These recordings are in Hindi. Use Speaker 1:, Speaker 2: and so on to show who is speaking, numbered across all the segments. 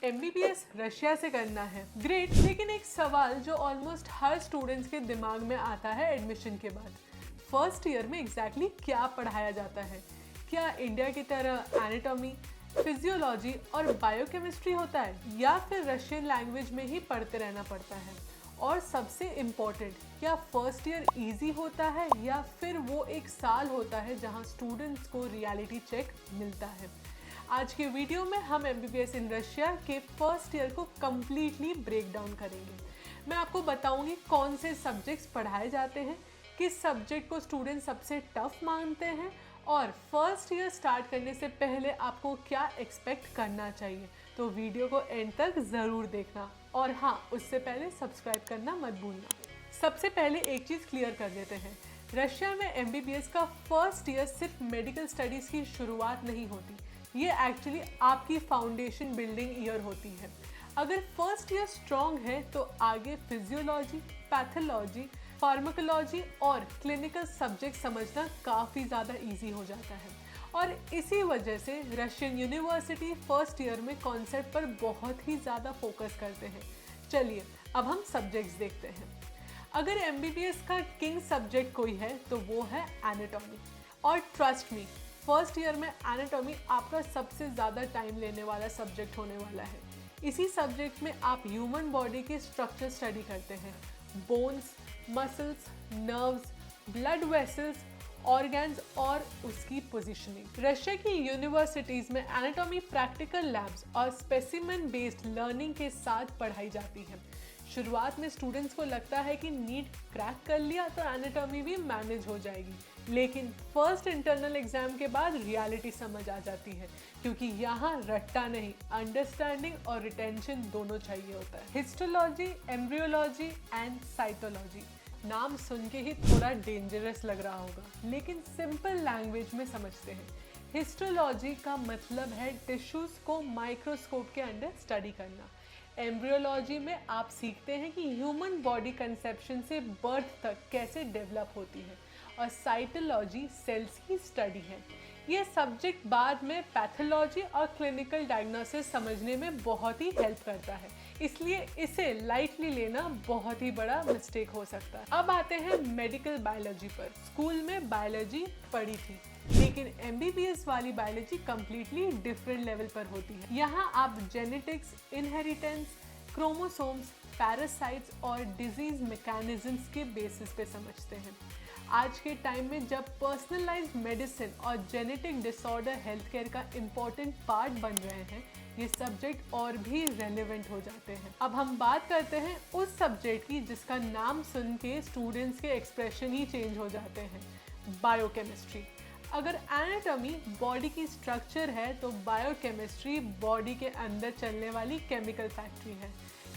Speaker 1: MBBS रशिया से करना है, ग्रेट। लेकिन एक सवाल जो ऑलमोस्ट हर स्टूडेंट्स के दिमाग में आता है एडमिशन के बाद, फर्स्ट ईयर में एग्जैक्टली क्या पढ़ाया जाता है? क्या इंडिया की तरह एनाटॉमी, फिजियोलॉजी और बायोकेमिस्ट्री होता है, या फिर रशियन लैंग्वेज में ही पढ़ते रहना पड़ता है? और सबसे इम्पॉर्टेंट, क्या फर्स्ट ईयर इजी होता है या फिर वो एक साल होता है जहां स्टूडेंट्स को रियलिटी चेक मिलता है? आज के वीडियो में हम MBBS इन रशिया के फर्स्ट ईयर को कम्प्लीटली ब्रेक डाउन करेंगे। मैं आपको बताऊंगी कौन से सब्जेक्ट्स पढ़ाए जाते हैं, किस सब्जेक्ट को स्टूडेंट सबसे टफ मानते हैं और फर्स्ट ईयर स्टार्ट करने से पहले आपको क्या एक्सपेक्ट करना चाहिए। तो वीडियो को एंड तक ज़रूर देखना और हाँ, उससे पहले सब्सक्राइब करना मत भूलना। सबसे पहले एक चीज़ क्लियर कर देते हैं, रशिया में MBBS का फर्स्ट ईयर सिर्फ मेडिकल स्टडीज़ की शुरुआत नहीं होती, ये एक्चुअली आपकी फाउंडेशन बिल्डिंग ईयर होती है। अगर फर्स्ट ईयर स्ट्रॉन्ग है तो आगे फिजियोलॉजी, पैथोलॉजी, फार्माकोलॉजी और क्लिनिकल सब्जेक्ट समझना काफ़ी ज़्यादा इजी हो जाता है। और इसी वजह से रशियन यूनिवर्सिटी फर्स्ट ईयर में कॉन्सेप्ट पर बहुत ही ज़्यादा फोकस करते हैं। चलिए अब हम सब्जेक्ट्स देखते हैं। अगर MBBS का किंग सब्जेक्ट कोई है तो वो है एनाटॉमी। और ट्रस्ट मी, फर्स्ट ईयर में एनाटॉमी आपका सबसे ज़्यादा टाइम लेने वाला सब्जेक्ट होने वाला है। इसी सब्जेक्ट में आप ह्यूमन बॉडी के स्ट्रक्चर स्टडी करते हैं, bones, muscles, nerves, blood vessels, organs और उसकी पोजीशनिंग। रशिया की यूनिवर्सिटीज़ में एनाटॉमी प्रैक्टिकल लैब्स और स्पेसिमेन बेस्ड लर्निंग के साथ पढ़ाई जाती है। शुरुआत में स्टूडेंट्स को लगता है कि नीट क्रैक कर लिया तो एनाटॉमी भी मैनेज हो जाएगी, लेकिन फर्स्ट इंटरनल एग्जाम के बाद रियलिटी समझ आ जाती है, क्योंकि यहाँ रट्टा नहीं, अंडरस्टैंडिंग और रिटेंशन दोनों चाहिए होता है। हिस्टोलॉजी, एम्ब्रियोलॉजी एंड साइटोलॉजी, नाम सुन के ही थोड़ा डेंजरस लग रहा होगा, लेकिन सिंपल लैंग्वेज में समझते हैं। हिस्टोलॉजी का मतलब है टिश्यूज को माइक्रोस्कोप के अंडर स्टडी करना। एम्ब्रियोलॉजी में आप सीखते हैं कि ह्यूमन बॉडी कंसेप्शन से बर्थ तक कैसे डेवलप होती है। और साइटोलॉजी सेल्स की स्टडी है। ये सब्जेक्ट बाद में पैथोलॉजी और क्लिनिकल डायग्नोसिस समझने में बहुत ही हेल्प करता है, इसलिए इसे लाइटली लेना बहुत ही बड़ा मिस्टेक हो सकता है। अब आते हैं मेडिकल बायोलॉजी पर। स्कूल में बायोलॉजी पढ़ी थी, लेकिन MBBS वाली बायोलॉजी कम्प्लीटली डिफरेंट लेवल पर होती है। यहाँ आप जेनेटिक्स, इनहेरिटेंस, क्रोमोसोम्स, पैरासाइट्स और डिजीज मैकेनिज्म्स के बेसिस पे समझते हैं। आज के टाइम में जब पर्सनलाइज्ड मेडिसिन और जेनेटिक डिसऑर्डर हेल्थ केयर का इम्पॉर्टेंट पार्ट बन रहे हैं, ये सब्जेक्ट और भी रेलेवेंट हो जाते हैं। अब हम बात करते हैं उस सब्जेक्ट की जिसका नाम सुन के स्टूडेंट्स के एक्सप्रेशन ही चेंज हो जाते हैं, बायोकेमिस्ट्री। अगर एनाटॉमी बॉडी की स्ट्रक्चर है तो बायोकेमिस्ट्री बॉडी के अंदर चलने वाली केमिकल फैक्ट्री है।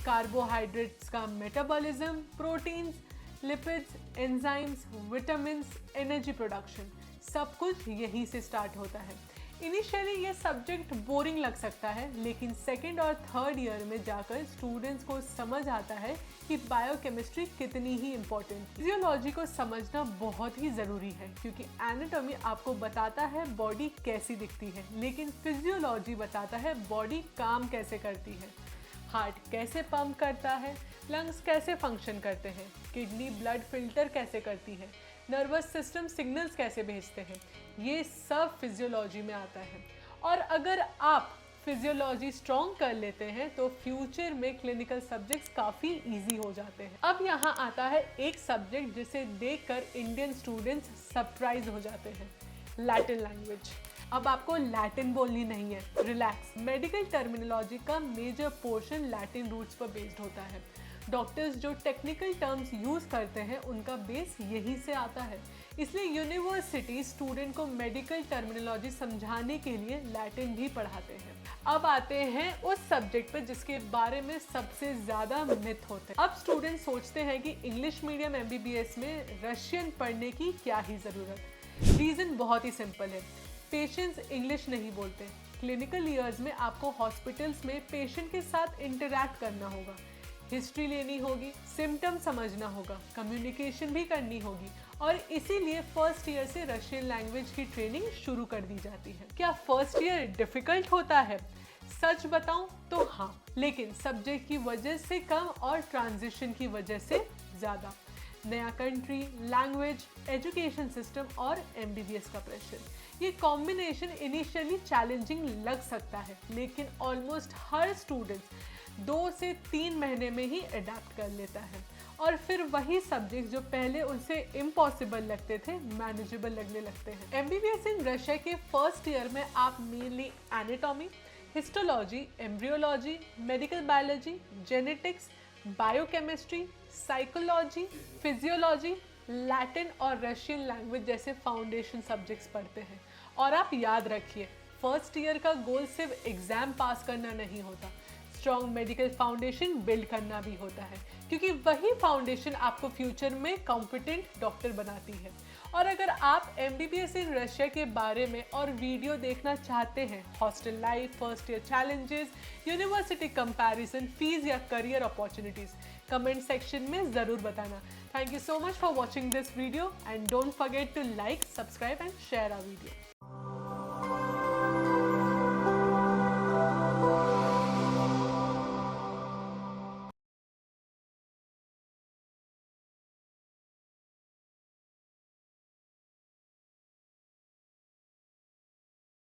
Speaker 1: कार्बोहाइड्रेट्स का metabolism, proteins, lipids, enzymes, vitamins, energy production, सब कुछ यहीं से स्टार्ट होता है। इनिशियली ये सब्जेक्ट बोरिंग लग सकता है, लेकिन सेकेंड और थर्ड ईयर में जाकर स्टूडेंट्स को समझ आता है कि बायोकेमिस्ट्री कितनी ही इम्पोर्टेंट है। फिजियोलॉजी को समझना बहुत ही ज़रूरी है, क्योंकि एनाटॉमी आपको बताता है बॉडी कैसी दिखती है, लेकिन फिजियोलॉजी बताता है बॉडी काम कैसे करती है। हार्ट कैसे पंप करता है, लंग्स कैसे फंक्शन करते हैं, किडनी ब्लड फिल्टर कैसे करती है, नर्वस सिस्टम सिग्नल्स कैसे भेजते हैं, ये सब फिजियोलॉजी में आता है। और अगर आप फिजियोलॉजी स्ट्रॉन्ग कर लेते हैं तो फ्यूचर में क्लिनिकल सब्जेक्ट्स काफ़ी इजी हो जाते हैं। अब यहाँ आता है एक सब्जेक्ट जिसे देखकर इंडियन स्टूडेंट्स सरप्राइज हो जाते हैं, लैटिन लैंग्वेज। अब आपको लैटिन बोलनी नहीं है, रिलैक्स। मेडिकल टर्मिनोलॉजी का मेजर पोर्शन लैटिन रूट्स पर बेस्ड होता है। डॉक्टर्स जो टेक्निकल टर्म्स यूज़ करते हैं उनका बेस यहीं से आता है, इसलिए यूनिवर्सिटी स्टूडेंट को मेडिकल टर्मिनोलॉजी समझाने के लिए लैटिन भी पढ़ाते हैं। अब आते हैं उस सब्जेक्ट पर जिसके बारे में सबसे ज़्यादा मिथ होते हैं। अब स्टूडेंट सोचते हैं कि इंग्लिश मीडियम MBBS में रशियन पढ़ने की क्या ही ज़रूरत। रीज़न बहुत ही सिंपल है, पेशेंट्स इंग्लिश नहीं बोलते। क्लिनिकल ईयर्स में आपको हॉस्पिटल्स में पेशेंट के साथ इंटरैक्ट करना होगा, हिस्ट्री लेनी होगी, सिम्टम समझना होगा, कम्युनिकेशन भी करनी होगी और इसीलिए फर्स्ट ईयर से रशियन लैंग्वेज की ट्रेनिंग शुरू कर दी जाती है। क्या फर्स्ट ईयर डिफिकल्ट होता है? सच बताऊं तो हाँ, लेकिन सब्जेक्ट की वजह से कम और ट्रांजिशन की वजह से ज़्यादा। नया कंट्री, लैंग्वेज, एजुकेशन सिस्टम और एमबीबीएस का प्रेशर, ये कॉम्बिनेशन इनिशियली चैलेंजिंग लग सकता है, लेकिन ऑलमोस्ट हर स्टूडेंट 2 से 3 महीने में ही अडेप्ट कर लेता है और फिर वही सब्जेक्ट जो पहले उनसे इम्पॉसिबल लगते थे मैनेजेबल लगने लगते हैं। एमबीबीएस इन रशिया के फर्स्ट ईयर में आप mainly anatomy, histology, embryology, medical biology, genetics, biochemistry, psychology, physiology, Latin और रशियन लैंग्वेज जैसे फाउंडेशन सब्जेक्ट्स पढ़ते हैं। और आप याद रखिए, फर्स्ट ईयर का गोल सिर्फ एग्जाम पास करना नहीं होता, स्ट्रॉन्ग मेडिकल फाउंडेशन बिल्ड करना भी होता है, क्योंकि वही फाउंडेशन आपको फ्यूचर में कॉम्पिटेंट डॉक्टर बनाती है। और अगर आप एमबीबीएस इन रशिया के बारे में और वीडियो देखना चाहते हैं, hostel life, first year challenges, university comparison, fees या करियर अपॉर्चुनिटीज, कमेंट सेक्शन में ज़रूर बताना। Thank you so much for watching this video and don't forget to like, subscribe and share our video.